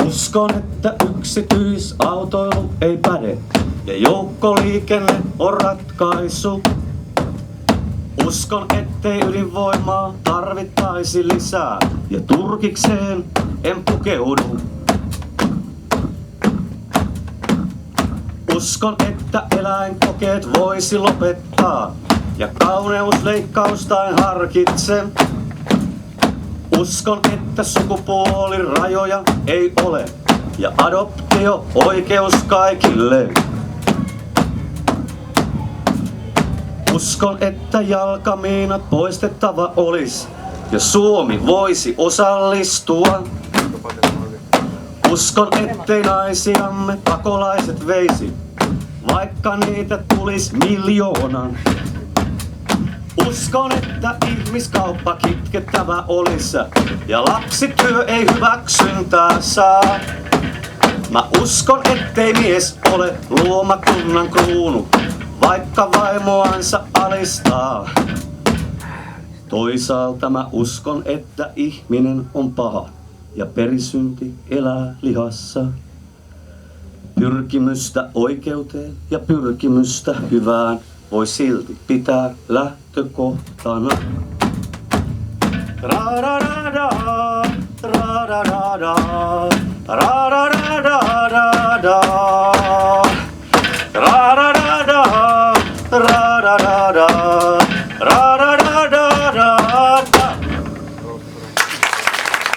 Uskon, että yksityisautoilu ei päde ja joukkoliikenne on ratkaisu. Uskon, ettei ydinvoimaa tarvittaisi lisää ja turkikseen en pukeudu. Uskon, että eläinkokeet voisi lopettaa ja kauneusleikkausta en harkitse. Uskon, että sukupuolirajoja ei ole ja adoptio oikeus kaikille. Uskon, että jalkamiinat poistettava olis ja Suomi voisi osallistua. Uskon, ettei naisiamme pakolaiset veisi, vaikka niitä tulis miljoonan. Uskon, että ihmiskauppa kitkettävä olis ja lapsityö ei hyväksyntää saa. Mä uskon, ettei mies ole luomakunnan kruunu, vaikka vaimoansa alistaa. Toisaalta mä uskon, että ihminen on paha ja perisynti elää lihassa. Pyrkimystä oikeuteen ja pyrkimystä hyvään voi silti pitää lähtökohtana. Ra-ra-ra-ra, ra-ra-ra-ra, ra-ra-ra.